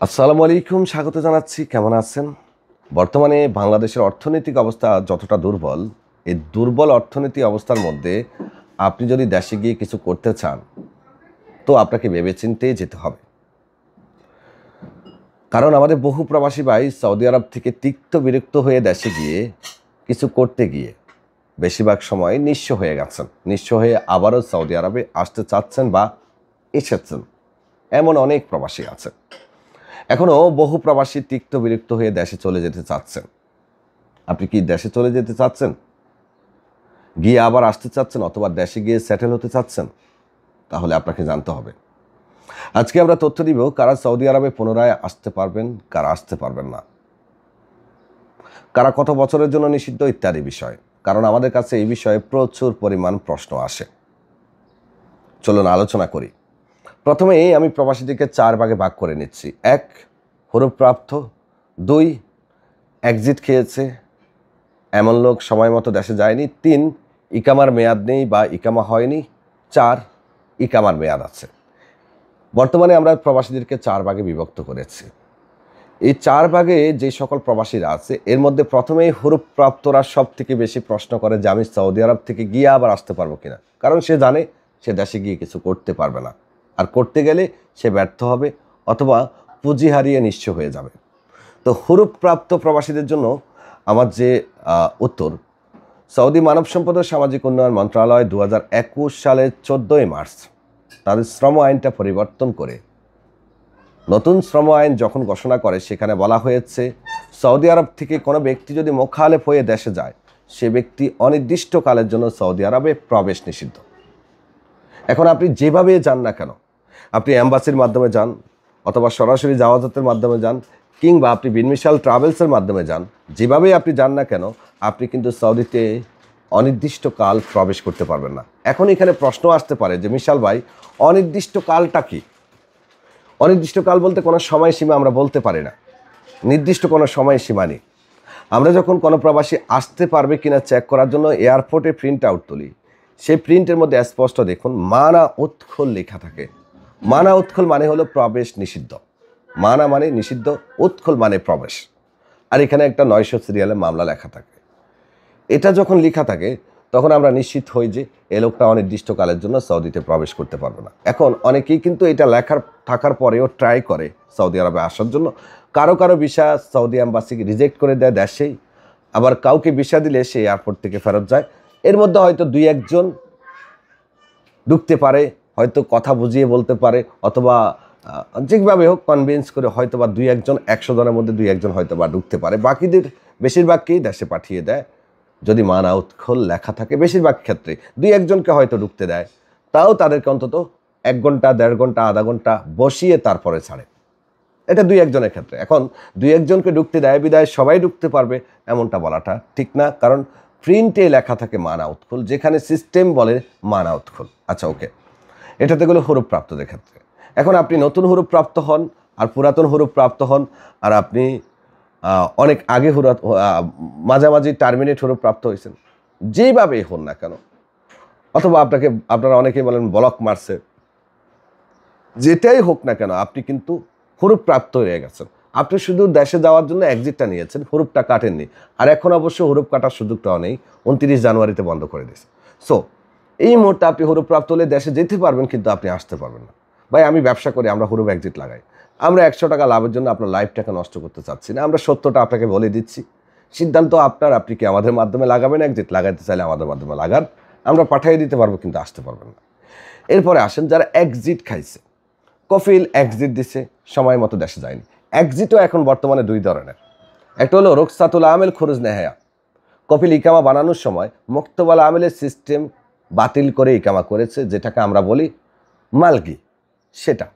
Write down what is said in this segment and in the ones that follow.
আসসালামু আলাইকুম, স্বাগত জানাচ্ছি। কেমন আছেন? বর্তমানে বাংলাদেশের অর্থনৈতিক অবস্থা যতটা দুর্বল, এই দুর্বল অর্থনৈতিক অবস্থার মধ্যে আপনি যদি দেশে গিয়ে কিছু করতে চান, তো আপনাকে ভেবেচিন্তেই যেতে হবে। কারণ আমাদের বহু প্রবাসী ভাই সৌদি আরব থেকে তিক্ত বিরক্ত হয়ে দেশে গিয়ে কিছু করতে গিয়ে বেশিরভাগ সময় নিঃস্ব হয়ে গেছেন। নিঃস্ব হয়ে আবারও সৌদি আরবে আসতে চাচ্ছেন বা এসেছেন। এমন অনেক প্রবাসী আছে। এখনও বহু প্রবাসী তিক্ত বিরক্ত হয়ে দেশে চলে যেতে চাচ্ছেন। আপনি কি দেশে চলে যেতে চাচ্ছেন, গিয়ে আবার আসতে চাচ্ছেন, অথবা দেশে গিয়ে সেটেল হতে চাচ্ছেন? তাহলে আপনাকে জানতে হবে। আজকে আমরা তথ্য দিব কারা সৌদি আরবে পুনরায় আসতে পারবেন, কারা আসতে পারবেন না, কারা কত বছরের জন্য নিষিদ্ধ ইত্যাদি বিষয়। কারণ আমাদের কাছে এই বিষয়ে প্রচুর পরিমাণ প্রশ্ন আসে। চলুন আলোচনা করি। প্রথমেই আমি প্রবাসীদেরকে 4 ভাগে ভাগ করে নিচ্ছি। 1, হরুপ্রাপ্ত। 2, এক্সিট খেয়েছে, এমন লোক সময় মতো দেশে যায়নি। 3, ইকামার মেয়াদ নেই বা ইকামা হয়নি। 4, ইকামার মেয়াদ আছে। বর্তমানে আমরা প্রবাসীদেরকে 4 ভাগে বিভক্ত করেছি। এই 4 ভাগে যে সকল প্রবাসীরা আছে, এর মধ্যে প্রথমেই হরুপ্রাপ্তরা সব থেকে বেশি প্রশ্ন করে যে আমি সৌদি আরব থেকে গিয়ে আবার আসতে পারবো কিনা। কারণ সে জানে সে দেশে গিয়ে কিছু করতে পারবে না, আর করতে গেলে সে ব্যর্থ হবে অথবা পুঁজি হারিয়ে নিঃস্ব হয়ে যাবে। তো হরুপ্রাপ্ত প্রবাসীদের জন্য আমার যে উত্তর, সৌদি মানব সম্পদ ও সামাজিক উন্নয়ন মন্ত্রণালয় 2021 সালের 14 মার্চ তাদের শ্রম আইনটা পরিবর্তন করে নতুন শ্রম আইন যখন ঘোষণা করে, সেখানে বলা হয়েছে সৌদি আরব থেকে কোনো ব্যক্তি যদি মোখালেফ হয়ে দেশে যায়, সে ব্যক্তি অনির্দিষ্টকালের জন্য সৌদি আরবে প্রবেশ নিষিদ্ধ। এখন আপনি যেভাবে যান না কেন, আপনি অ্যাম্বাসির মাধ্যমে যান, অথবা সরাসরি জাওয়াজাতের মাধ্যমে যান, কিংবা আপনি বিনমিশাল ট্রাভেলসের মাধ্যমে যান, যেভাবেই আপনি যান না কেন, আপনি কিন্তু সৌদিতে অনির্দিষ্টকাল প্রবেশ করতে পারবেন না। এখন এখানে প্রশ্ন আসতে পারে যে মিশাল ভাই, অনির্দিষ্টকালটা কি? অনির্দিষ্টকাল বলতে কোনো সময়সীমা আমরা বলতে পারি না, নির্দিষ্ট কোনো সময়সীমা নেই। আমরা যখন কোনো প্রবাসী আসতে পারবে কিনা চেক করার জন্য এয়ারপোর্টে প্রিন্ট আউট তুলি, সেই প্রিন্টের মধ্যে স্পষ্ট দেখুন মানা উৎখল লেখা থাকে। মানা উৎখল মানে হলো প্রবেশ নিষিদ্ধ। মানা মানে নিষিদ্ধ, উৎখল মানে প্রবেশ। আর এখানে একটা 900 সিরিয়ালে মামলা লেখা থাকে। এটা যখন লেখা থাকে, তখন আমরা নিশ্চিত হই যে এ লোকটা অনির্দিষ্টকালের জন্য সৌদিতে প্রবেশ করতে পারবে না। এখন অনেকেই কিন্তু এটা লেখার থাকার পরেও ট্রাই করে সৌদি আরবে আসার জন্য। কারো কারো ভিসা সৌদি অ্যাম্বাসিকে রিজেক্ট করে দেয় দেশেই, আবার কাউকে ভিসা দিলে সে এয়ারপোর্ট থেকে ফেরত যায়। এর মধ্যে হয়তো 2-1 জন ঢুকতে পারে, হয়তো কথা বুঝিয়ে বলতে পারে, অথবা যেভাবে হোক কনভিন্স করে হয়তো বা 2-1 জন, 100 জনের মধ্যে 2-1 জন হয়তো বা ঢুকতে পারে। বাকিদের বেশিরভাগকেই দেশে পাঠিয়ে দেয় যদি মানা উৎখল লেখা থাকে। বেশিরভাগ ক্ষেত্রে 2-1 জনকে হয়তো ঢুকতে দেয়, তাও তাদেরকে অন্তত 1 ঘন্টা, 1.5 ঘন্টা, আধা ঘন্টা বসিয়ে তারপরে ছাড়ে। এটা 2-1 জনের ক্ষেত্রে। এখন 2-1 জনকে ঢুকতে দেয় বিদায় সবাই ঢুকতে পারবে এমনটা বলাটা ঠিক না, কারণ প্রিন্টে লেখা থাকে মানা উৎখল, যেখানে সিস্টেম বলে মানা উৎখল। আচ্ছা, ওকে, এটাতে গেলো হরুপ প্রাপ্তদের ক্ষেত্রে। এখন আপনি নতুন হরুপ প্রাপ্ত হন আর পুরাতন হরুপ প্রাপ্ত হন, আর আপনি অনেক আগে মাঝামাঝি টার্মিনেট হরুপ প্রাপ্ত হয়েছেন, যেভাবেই হন না কেন, অথবা আপনারা অনেকেই বলেন ব্লক মারছে, যেটাই হোক না কেন, আপনি কিন্তু হরুপ প্রাপ্ত হয়ে গেছেন। আপনি শুধু দেশে যাওয়ার জন্য এক্সিটটা নিয়েছেন, হরুপটা কাটেননি। আর এখন অবশ্য হরুপ কাটার সুযোগটাও নেই, 29 জানুয়ারিতে বন্ধ করে দিয়েছে। সো এই মুহূর্তে আপনি হরুপ প্রাপ্ত হলে দেশে যেতে পারবেন, কিন্তু আপনি আসতে পারবেন না। ভাই, আমি ব্যবসা করি, আমরা হরুপ এক্সিট লাগাই। আমরা 100 টাকা লাভের জন্য আপনার লাইফটাকে নষ্ট করতে চাচ্ছি না। আমরা সত্যটা আপনাকে বলে দিচ্ছি, সিদ্ধান্ত আপনার। আপনি কি আমাদের মাধ্যমে লাগাবেন এক্সিট? লাগাইতে চাইলে আমাদের মাধ্যমে লাগান, আমরা পাঠিয়ে দিতে পারবো, কিন্তু আসতে পারবেন না। এরপরে আসেন যারা এক্সিট খাইছে। কফিল এক্সিট দিছে, সময় মতো দেশে যায়নি। এক্সিটও এখন বর্তমানে 2 ধরনের। একটা হলো রুখসাতুল আমেল খুরুজ নেহায়া। কফিল ইকামা বানানোর সময় মুক্তবাল আমেলের সিস্টেম বাতিল করে ইকামা করেছে, যেটাকে আমরা বলি মালগি, সেটা।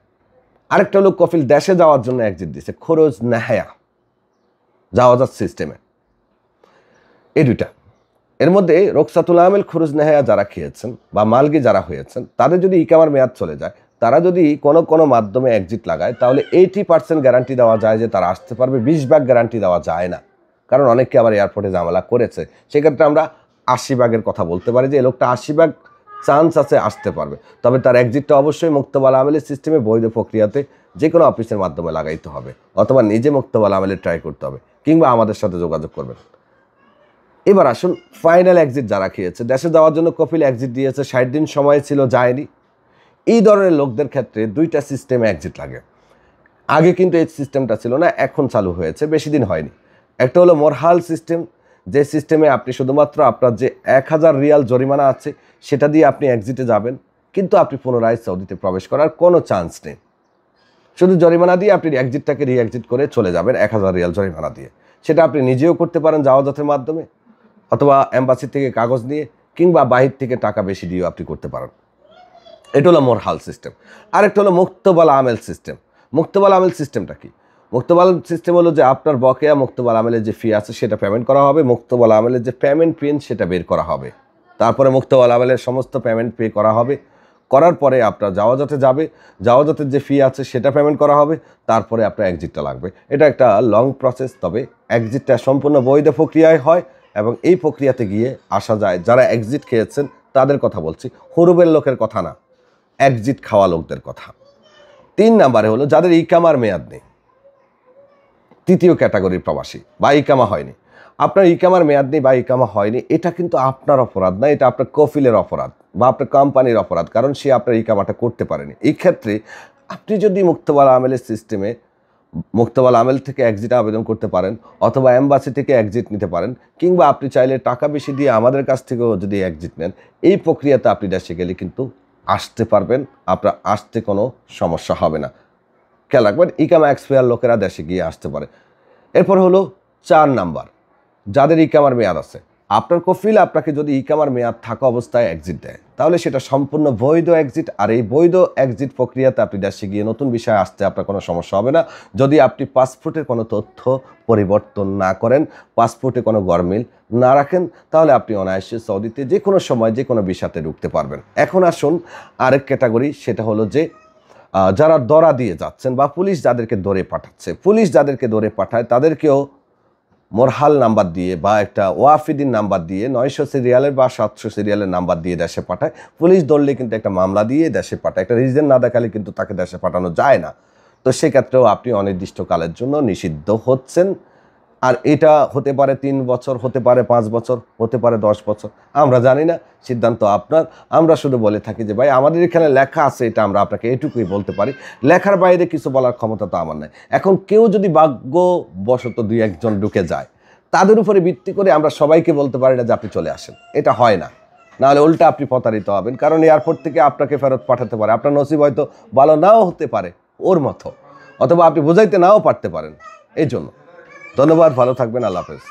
আরেকটা হলো কফিল দেশে যাওয়ার জন্য এক্সিট দিছে, খুরুজ নেহায়া, যাওয়াজাত সিস্টেমে। এই দুইটা। এর মধ্যে রুখসাতুল আমেল খুরুজ নেহায়া যারা খেয়েছেন বা মালগি যারা হয়েছেন, তাদের যদি ইকামার মেয়াদ চলে যায়, তারা যদি কোনো মাধ্যমে এক্সিট লাগায়, তাহলে 80% গ্যারান্টি দেওয়া যায় যে তারা আসতে পারবে, 20 ভাগ গ্যারান্টি দেওয়া যায় না। কারণ অনেকে আবার এয়ারপোর্টে ঝামেলা করেছে। সেক্ষেত্রে আমরা 80 ভাগের কথা বলতে পারি যে এই লোকটা 80 ভাগ চান্স আছে আসতে পারবে। তবে তার এক্সিটটা অবশ্যই মুক্তবাল আমেলের সিস্টেমে বৈধ প্রক্রিয়াতে যে কোনো অফিসের মাধ্যমে লাগাইতে হবে, অথবা নিজে মুক্তবাল আমলে ট্রাই করতে হবে, কিংবা আমাদের সাথে যোগাযোগ করবেন। এবার আসুন, ফাইনাল এক্সিট যারা খেয়েছে, দেশে যাওয়ার জন্য কপিল এক্সিট দিয়েছে, 60 দিন সময় ছিল, যায়নি, এই ধরনের লোকদের ক্ষেত্রে দুইটা সিস্টেমে এক্সিট লাগে। আগে কিন্তু এই সিস্টেমটা ছিল না, এখন চালু হয়েছে, বেশি দিন হয়নি। একটা হলো মোরহাল সিস্টেম, যে সিস্টেমে আপনি শুধুমাত্র আপনার যে 1000 রিয়াল জরিমানা আছে সেটা দিয়ে আপনি এক্সিটে যাবেন, কিন্তু আপনি পুনরায় সৌদিতে প্রবেশ করার কোনো চান্স নেই। শুধু জরিমানা দিয়ে আপনি এক্সিটটাকে রি-এক্সিট করে চলে যাবেন 1000 রিয়াল জরিমানা দিয়ে। সেটা আপনি নিজেও করতে পারেন জাওয়াজাতের মাধ্যমে, অথবা এম্বাসি থেকে কাগজ নিয়ে, কিংবা বাহির থেকে টাকা বেশি দিয়েও আপনি করতে পারেন। এটা হলো মোরহাল সিস্টেম। আরেকটা হলো মুক্তবাল আমেল সিস্টেম। মুক্তবাল আমেল সিস্টেমটা কি? মুক্তবাল সিস্টেম হলো যে আপনার বকেয়া মুক্তবাল আমেলের যে ফি আছে সেটা পেমেন্ট করা হবে, মুক্তবাল আমেলের যে পেমেন্ট পিন সেটা বের করা হবে, তারপরে মুক্তবাল আমেলের সমস্ত পেমেন্ট পে করা হবে, করার পরে আপনার জাওয়াজাতে যাবে, জাওয়াজাতের যে ফি আছে সেটা পেমেন্ট করা হবে, তারপরে আপনার এক্সিটটা লাগবে। এটা একটা লং প্রসেস, তবে এক্সিটটা সম্পূর্ণ বৈধ প্রক্রিয়ায় হয়, এবং এই প্রক্রিয়াতে গিয়ে আসা যায়। যারা এক্সিট খেয়েছেন তাদের কথা বলছি, হুরুবের লোকের কথা না, এক্সিট খাওয়া লোকদের কথা। 3 নম্বরে হলো যাদের ইকামার মেয়াদ নেই, তৃতীয় ক্যাটাগরির প্রবাসী, বা ইকামা হয়নি। আপনার ইকামার মেয়াদ নেই বা ইকামা হয়নি, এটা কিন্তু আপনার অপরাধ না, এটা আপনার কফিলের অপরাধ বা আপনার কোম্পানির অপরাধ, কারণ সে আপনার ইকামাটা করতে পারেনি। এই ক্ষেত্রে আপনি যদি মুক্তবাল আমেলের সিস্টেমে মুক্তবাল আমেল থেকে এক্সিট আবেদন করতে পারেন, অথবা এম্বাসি থেকে এক্সিট নিতে পারেন, কিংবা আপনি চাইলে টাকা বেশি দিয়ে আমাদের কাছ থেকেও যদি এক্সিট নেন, এই প্রক্রিয়াতে আপনি দেশে গেলে কিন্তু আসতে পারবেন, আপনার আসতে কোনো সমস্যা হবে না। খেয়াল রাখবেন, ইকামা এক্সপায়ার লোকেরা দেশে গিয়ে আসতে পারে। এরপর হলো 4 নাম্বার, যাদের ইকামার মেয়াদ আছে। আপনার কফিল আপনাকে যদি ইকামার মেয়াদ থাকা অবস্থায় এক্সিট দেয়, তাহলে সেটা সম্পূর্ণ বৈধ এক্সিট। আর এই বৈধ এক্সিট প্রক্রিয়াতে আপনি দেশে গিয়ে নতুন বিষয় আসতে আপনার কোনো সমস্যা হবে না, যদি আপনি পাসপোর্টের কোনো তথ্য পরিবর্তন না করেন, পাসপোর্টে কোনো গরমিল না রাখেন, তাহলে আপনি অনায়াসে সৌদিতে যে কোনো সময় যে কোনো ভিসাতে ঢুকতে পারবেন। এখন আসুন আরেক ক্যাটাগরি, সেটা হলো যে যারা দরা দিয়ে যাচ্ছেন, বা পুলিশ যাদেরকে ধরে পাঠাচ্ছে। পুলিশ যাদেরকে ধরে পাঠায় তাদেরকেও মোরহাল নাম্বার দিয়ে বা একটা ওয়াফিদিন নাম্বার দিয়ে 900 সিরিয়ালের বা 700 সিরিয়ালের নাম্বার দিয়ে দেশে পাঠায়। পুলিশ ধরলে কিন্তু একটা মামলা দিয়ে দেশে পাঠায়, একটা রিজন না দেখালে কিন্তু তাকে দেশে পাঠানো যায় না। তো সেক্ষেত্রেও আপনি অনির্দিষ্টকালের জন্য নিষিদ্ধ হচ্ছেন। আর এটা হতে পারে 3 বছর, হতে পারে 5 বছর, হতে পারে 10 বছর, আমরা জানি না, সিদ্ধান্ত আপনার। আমরা শুধু বলে থাকি যে ভাই আমাদের এখানে লেখা আছে, এটা আমরা আপনাকে এটুকুই বলতে পারি, লেখার বাইরে কিছু বলার ক্ষমতা তো আমার নাই। এখন কেউ যদি ভাগ্যবশত 2-1 জন ঢুকে যায়, তাদের উপরে ভিত্তি করে আমরা সবাইকে বলতে পারি না যে আপনি চলে আসেন, এটা হয় না। নাহলে উল্টা আপনি প্রতারিত হবেন, কারণ এয়ারপোর্ট থেকে আপনাকে ফেরত পাঠাতে পারে, আপনার নসিব হয়তো ভালো নাও হতে পারে ওর মতো, অথবা আপনি বোঝাইতে নাও পারতে পারেন। এই জন্য ধন্যবাদ, ভালো থাকবেন, আল্লাহ হাফেজ।